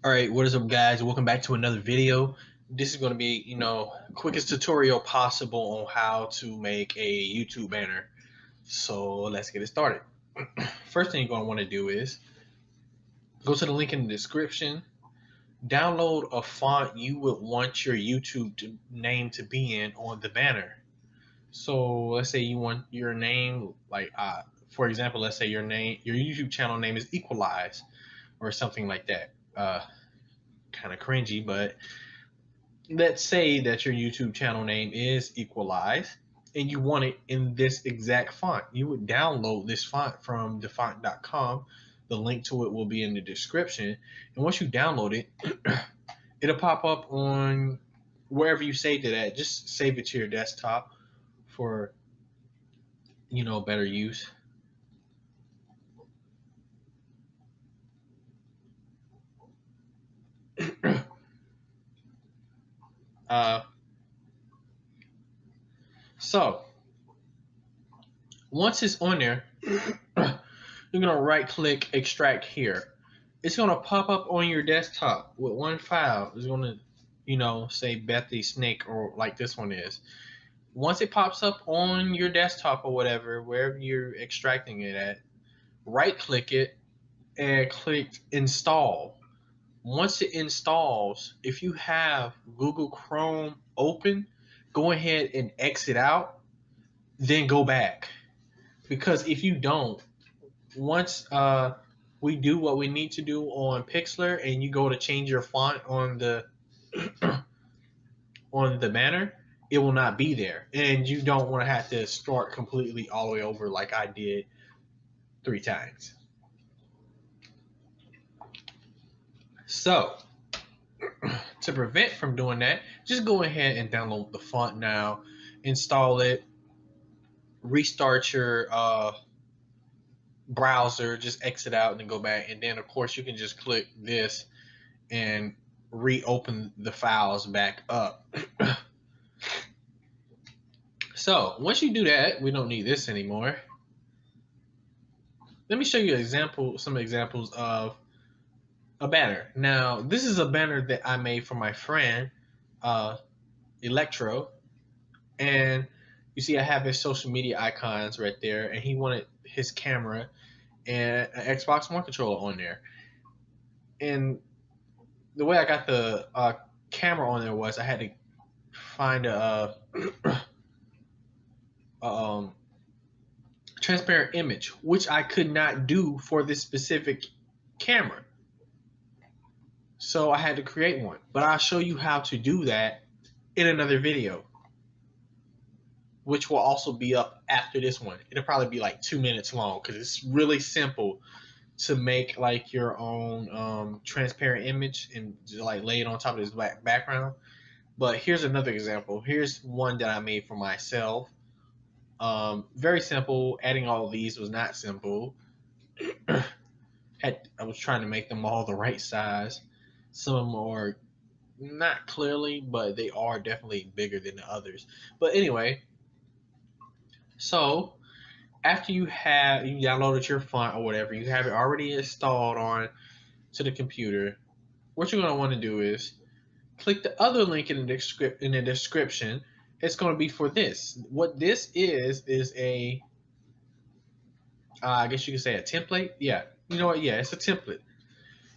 All right, what is up, guys? Welcome back to another video. This is going to be, quickest tutorial possible on how to make a YouTube banner. So let's get it started. First thing you're going to want to do is go to the link in the description, download a font you would want your YouTube name to be in on the banner. So let's say you want your name, for example, let's say your YouTube channel name is Equalize or something like that. Kind of cringy, but let's say that your YouTube channel name is Equalize and you want it in this exact font. You would download this font from Dafont.com. The link to it will be in the description. And once you download it, it'll pop up on wherever you saved it at. Just save it to your desktop for, better use. So once it's on there, you're gonna right click extract here. It's gonna pop up on your desktop with one file. It's gonna, say Bethy Snake or like this one is. Once it pops up on your desktop or whatever, wherever you're extracting it at, right click it and click install. Once it installs, if you have Google Chrome open, go ahead and exit out, then go back. Because if you don't, once we do what we need to do on Pixlar and you go to change your font on the on the banner, it will not be there, and you don't want to have to start completely all the way over like I did 3 times. So to prevent from doing that, just go ahead and download the font now, install it, restart your browser, just exit out and then go back, and then of course you can just click this and reopen the files back up. So once you do that, we don't need this anymore. Let me show you some examples of a banner. Now this is a banner that I made for my friend Electro, and you see I have his social media icons right there, and he wanted his camera and an Xbox One controller on there. And the way I got the camera on there was I had to find a transparent image, which I could not do for this specific camera. So I had to create one, but I'll show you how to do that in another video, which will also be up after this one. It'll probably be like 2 minutes long because it's really simple to make like your own transparent image and just like lay it on top of this black background. But here's another example. Here's one that I made for myself. Very simple. Adding all of these was not simple. I was trying to make them all the right size. Some of them are not clearly, but they are definitely bigger than the others. But anyway, so after you downloaded your font or whatever, you have it already installed on to the computer, what you're going to want to do is click the other link in the description. It's going to be for this. What this is a, I guess you could say a template. Yeah, you know what? Yeah, it's a template.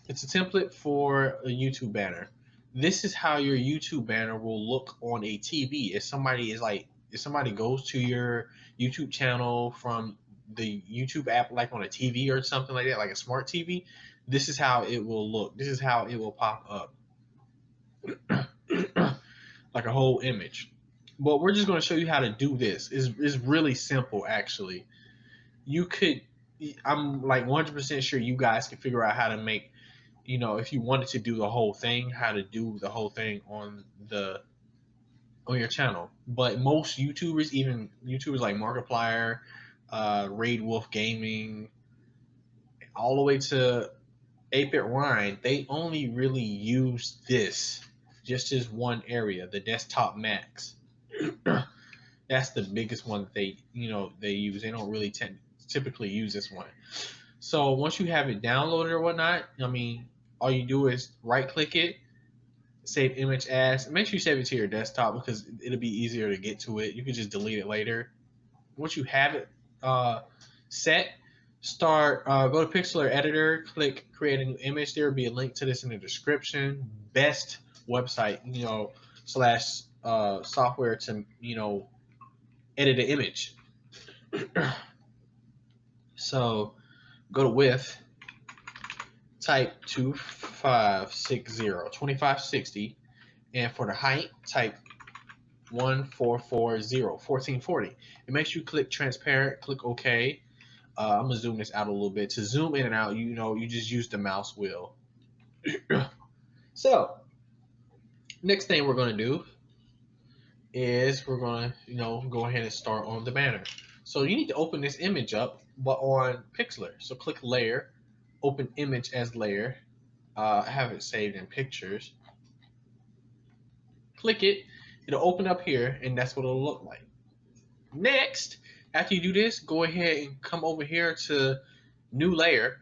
It's a template for a YouTube banner. This is how your YouTube banner will look on a TV. If somebody goes to your YouTube channel from the YouTube app, like on a TV or something like that, like a smart TV, this is how it will look. This is how it will pop up. Like a whole image. But we're just going to show you how to do this. It's really simple, actually. I'm like 100% sure you guys can figure out how to make, if you wanted to do the whole thing, how to do the whole thing on your channel. But most YouTubers, even YouTubers like Markiplier, Raid Wolf Gaming, all the way to 8-Bit Ryan, they only really use this, just as one area, the desktop max. That's the biggest one that they use. They don't really typically use this one. So once you have it downloaded or whatnot, all you do is right click it, save image as. Make sure you save it to your desktop because it'll be easier to get to it. You can just delete it later. Once you have it set, go to Pixlar editor, click create a new image. There will be a link to this in the description. Best website, slash software to edit an image. So go to width, type 2560, and for the height, type 1440. It makes you click transparent, click OK. I'm gonna zoom this out a little bit. To zoom in and out, you just use the mouse wheel. So next thing we're gonna do is we're gonna go ahead and start on the banner. So you need to open this image up, but on Pixlar. So click layer, open image as layer. I have it saved in pictures. Click it, it'll open up here, and that's what it'll look like. Next, after you do this, go ahead and come over here to new layer.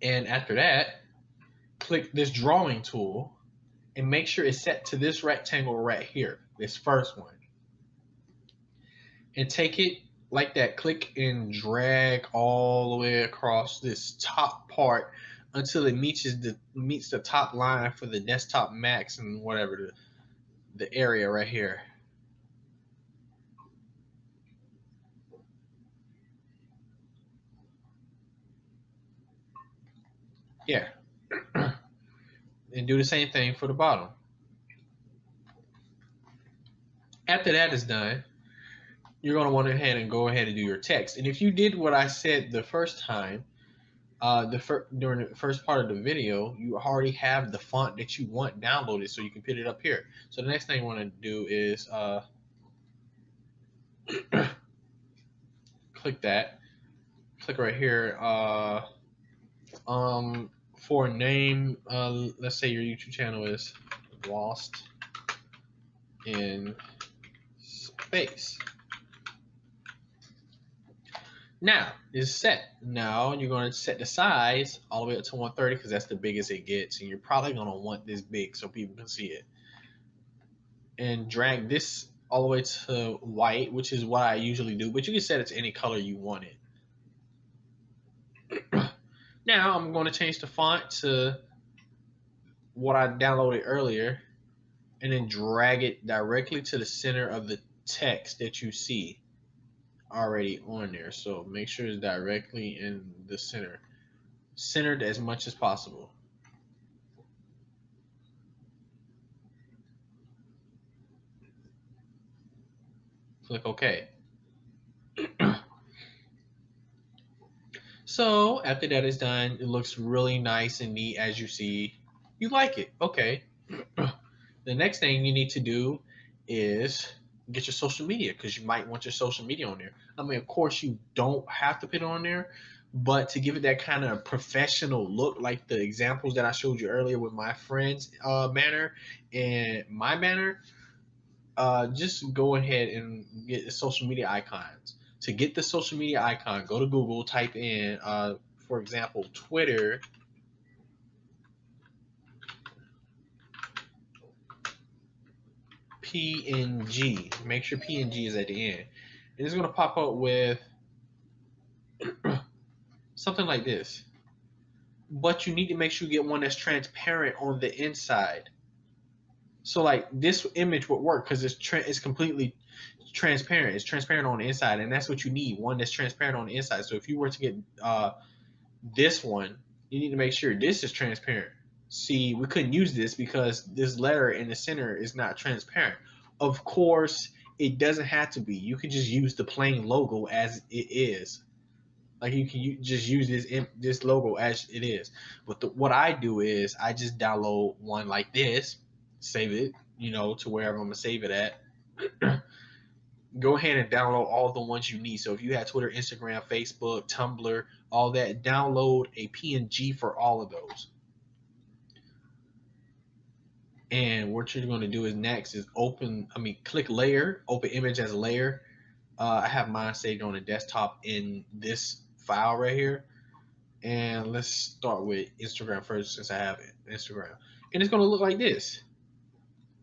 And after that, click this drawing tool and make sure it's set to this rectangle right here, this first one. And take it like that, click and drag all the way across this top part until it meets the top line for the desktop max and whatever the area right here. Yeah. And do the same thing for the bottom. After that is done, you're going to want to go ahead and do your text. And if you did what I said the first time, during the first part of the video, you already have the font that you want downloaded, so you can put it up here. So the next thing you want to do is click that. Click right here. For a name, let's say your YouTube channel is Lost in Space. Now it's set. Now you're going to set the size all the way up to 130 because that's the biggest it gets, and you're probably going to want this big so people can see it. And drag this all the way to white, which is what I usually do, but you can set it to any color you want it. Now I'm going to change the font to what I downloaded earlier, and then drag it directly to the center of the text that you see already on there. So make sure it's directly in the center, centered as much as possible. Click OK. So after that is done, it looks really nice and neat as you see. You like it. Okay. The next thing you need to do is get your social media, because you might want your social media on there. I mean, of course, you don't have to put it on there, but to give it that kind of professional look, like the examples that I showed you earlier with my friend's banner and my banner, just go ahead and get the social media icons. To get the social media icon, go to Google, type in, for example, Twitter PNG. Make sure PNG is at the end. And it's going to pop up with something like this. But you need to make sure you get one that's transparent on the inside. So like this image would work because it's completely transparent. It's transparent on the inside, and that's what you need, one that's transparent on the inside. So if you were to get this one, you need to make sure this is transparent. See, we couldn't use this because this letter in the center is not transparent. Of course, it doesn't have to be. You can just use the plain logo as it is. Like you can just use this logo as it is. But what I do is I just download one like this, save it, to wherever I'm gonna save it at. Go ahead and download all the ones you need. So if you have Twitter, Instagram, Facebook, Tumblr, all that, download a PNG for all of those. And what you're going to do is next is click layer, open image as a layer. I have mine saved on the desktop in this file right here. And let's start with Instagram first since I have Instagram. And it's gonna look like this.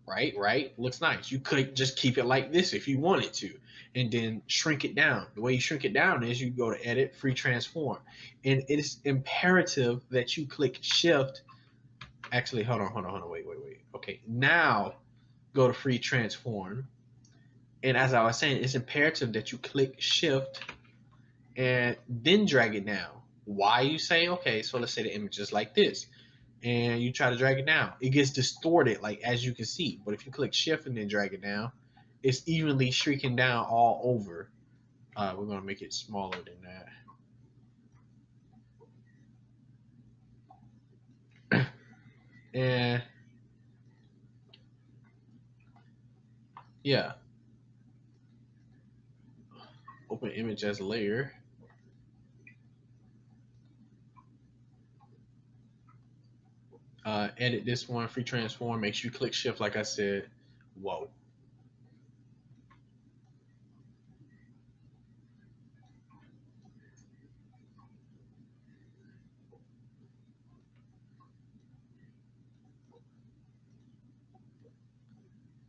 Right? Looks nice. You could just keep it like this if you wanted to, and then shrink it down. The way you shrink it down is you go to edit, free transform. And it is imperative that you click shift. Actually, hold on, wait. Okay, now go to free transform. And as I was saying, it's imperative that you click shift and then drag it down. Why, you say? Okay, so let's say the image is like this, and you try to drag it down, it gets distorted, like as you can see. But if you click shift and then drag it down, it's evenly streaking down all over. We're gonna make it smaller than that. And yeah, open image as a layer. Edit this one, free transform. Make sure you click shift, like I said. Whoa.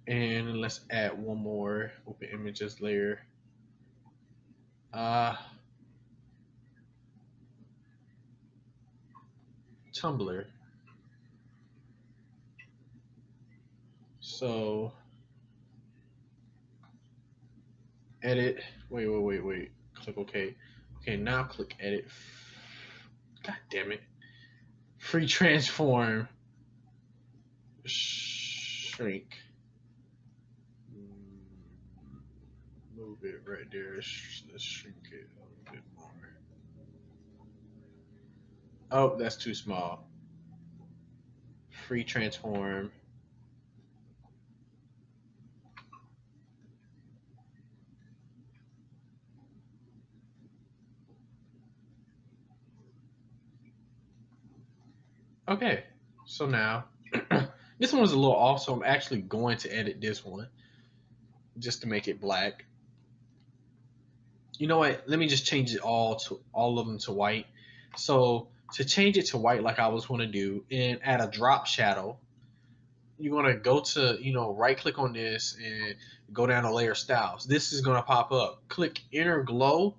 And let's add one more open images layer. Tumblr. So edit. Wait. Click OK. Okay, now click edit. God damn it. Free transform. Shrink. Move it right there. Let's shrink it a little bit more. Oh, that's too small. Free transform. Okay, so now this one's a little off, so I'm actually going to edit this one just to make it black. You know what? Let me just change it all of them to white. So to change it to white, like I was going to do, and add a drop shadow, you're going to go to, right click on this and go down to layer styles. This is going to pop up. Click inner glow,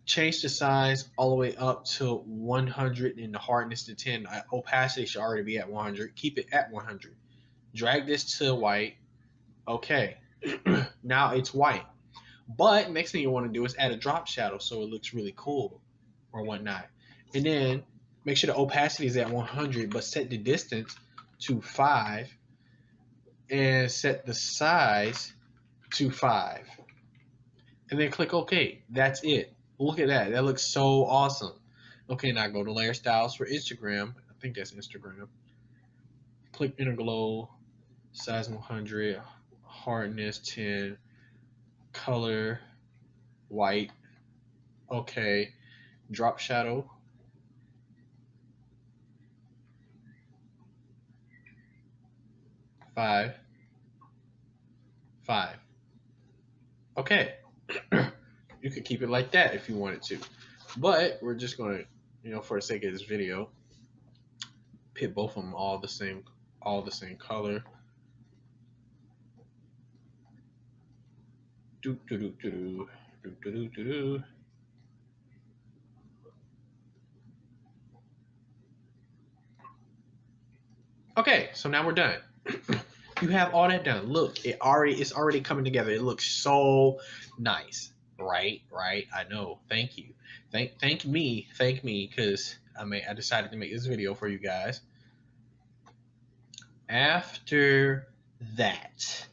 change the size all the way up to 100 and the hardness to 10. Opacity should already be at 100. Keep it at 100. Drag this to white. Okay. Now it's white. But next thing you want to do is add a drop shadow so it looks really cool or whatnot. And then make sure the opacity is at 100, but set the distance to 5 and set the size to 5. And then click OK. That's it. Look at that. That looks so awesome. Okay, now go to layer styles for Instagram. I think that's Instagram. Click inner glow, size 100, hardness 10, color white. Okay, drop shadow. 5, 5. Okay. You could keep it like that if you wanted to. But we're just going to, for the sake of this video, put both of them all the same color. Okay, so now we're done. You have all that done. Look, it's already coming together. It looks so nice. Right? I know. Thank you. Thank me, because I decided to make this video for you guys. After that,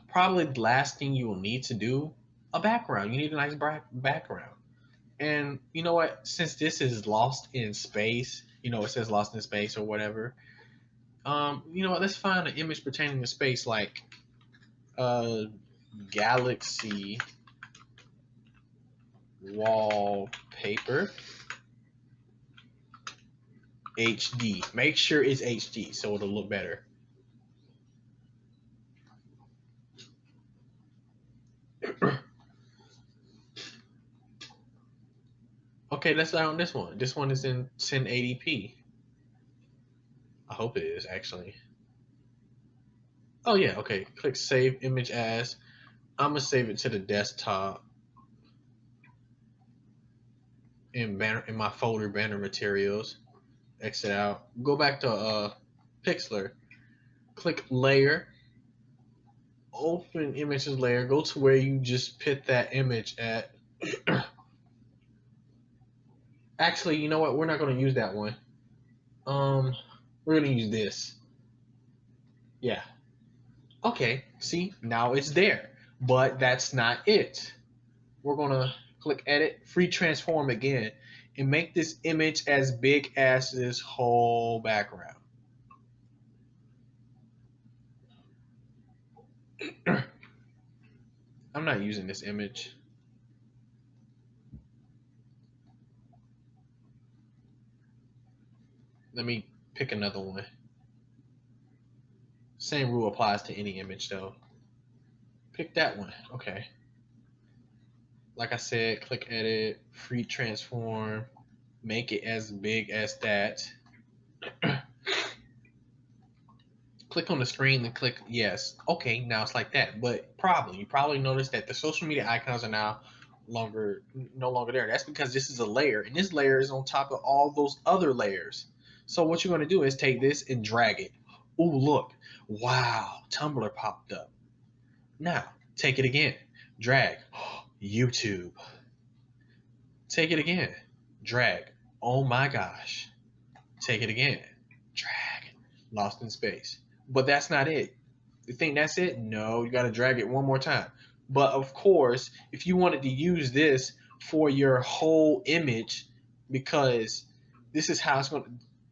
probably the last thing you will need to do, a background. You need a nice background. And you know what? Since this is lost in space, it says lost in space or whatever. You know what? Let's find an image pertaining to space, like galaxy wallpaper HD. Make sure it's HD so it'll look better. Okay, let's start on this one. This one is in 1080p. I hope it is actually. Oh yeah, okay. Click save image as. I'm gonna save it to the desktop in my folder banner materials. Exit out. Go back to Pixlar. Click layer. Open images layer. Go to where you just put that image at. Actually, you know what? We're not gonna use that one. We're gonna use this. Yeah. Okay. See, now it's there, but that's not it. We're gonna click edit, free transform again, and make this image as big as this whole background. I'm not using this image. Let me pick another one. Same rule applies to any image though. Pick that one. Okay. Like I said, click edit, free transform, make it as big as that. Click on the screen and click yes. Okay, now it's like that. But you probably noticed that the social media icons are now no longer there. That's because this is a layer, and this layer is on top of all those other layers. So what you're going to do is take this and drag it. Oh, look. Wow, Tumblr popped up. Now, take it again. Drag. YouTube. Take it again. Drag. Oh my gosh. Take it again. Drag. Lost in space. But that's not it. You think that's it? No, you got to drag it one more time. But of course, if you wanted to use this for your whole image, because this is how it's going to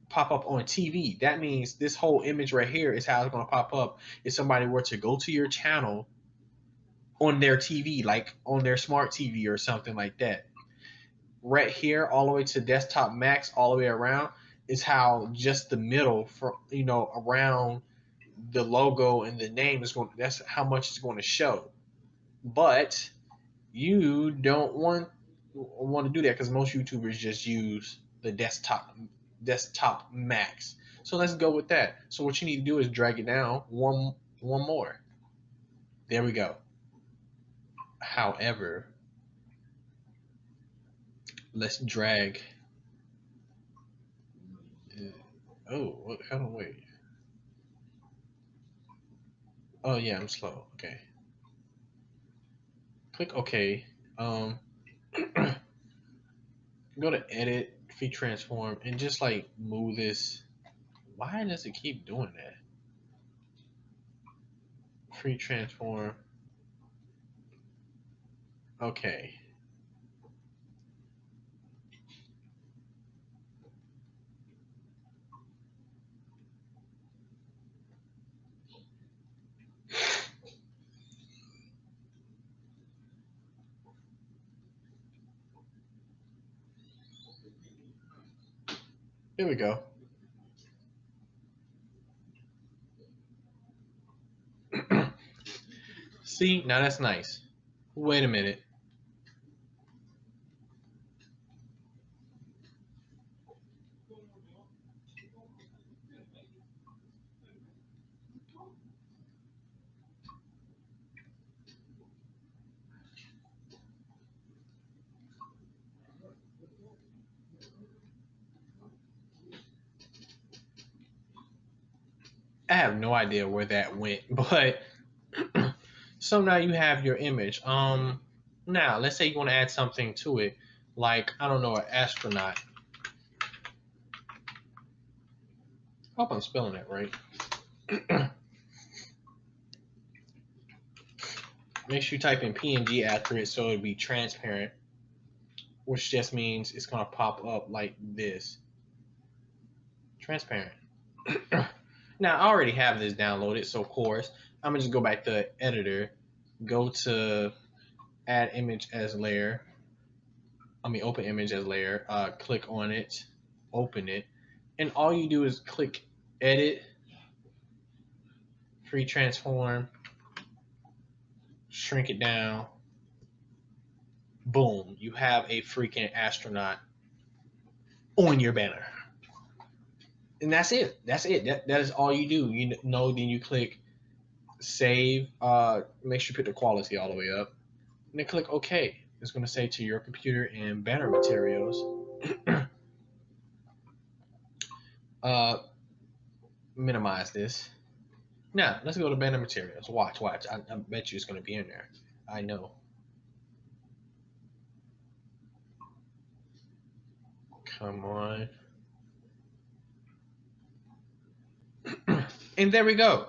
pop up on TV, that means this whole image right here is how it's going to pop up if somebody were to go to your channel on their TV, like on their smart TV or something like that. Right here, all the way to desktop max, all the way around, is how just the middle from around the logo and the name is going. That's how much it's going to show. But you don't want to do that because most YouTubers just use the desktop max. So let's go with that. So what you need to do is drag it down one more. There we go. However, let's drag. Oh, hold on, wait. Oh yeah, I'm slow. Okay. Click OK. Um, go to edit, free transform, and just like move this. Why does it keep doing that? Free transform. Okay. Here we go. See, now that's nice. Wait a minute. I have no idea where that went, but so now you have your image. Now let's say you want to add something to it, like I don't know, an astronaut. I hope I'm spelling that right. Make sure you type in PNG after it so it'll be transparent, which just means it's gonna pop up like this. Transparent. Now I already have this downloaded, so of course I'm gonna just go back to editor, go to add image as layer. Open image as layer. Click on it, open it, and all you do is click edit, free transform, shrink it down. Boom, you have a freaking astronaut on your banner. And that's it. That's it. That is all you do. You know, then you click save. Make sure you put the quality all the way up. And then click OK. It's going to say to your computer and banner materials. Minimize this. Now, let's go to banner materials. Watch. I bet you it's going to be in there. I know. Come on. And there we go.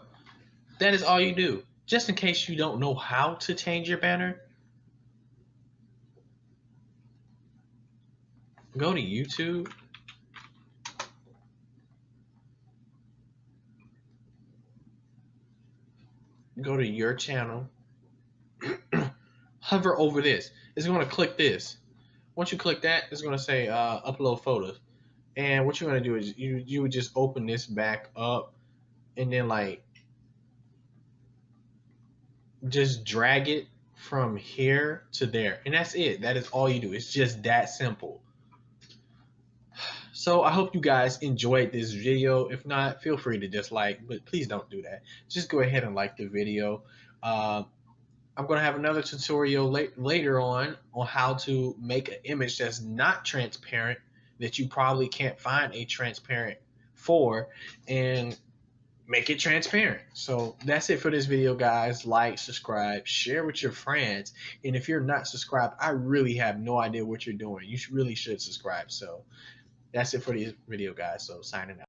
That is all you do. Just in case you don't know how to change your banner, go to YouTube. Go to your channel. Hover over this. It's going to click this. Once you click that, it's going to say upload photos. And what you're going to do is you would just open this back up and then like just drag it from here to there. And that's it. That is all you do. It's just that simple. So I hope you guys enjoyed this video. If not, feel free to dislike, but please don't do that. Just go ahead and like the video. I'm going to have another tutorial later on how to make an image that's not transparent, that you probably can't find a transparent for, and make it transparent. So that's it for this video, guys. Like, subscribe, share with your friends. And if you're not subscribed, I really have no idea what you're doing. You really should subscribe. So that's it for this video, guys. So signing out.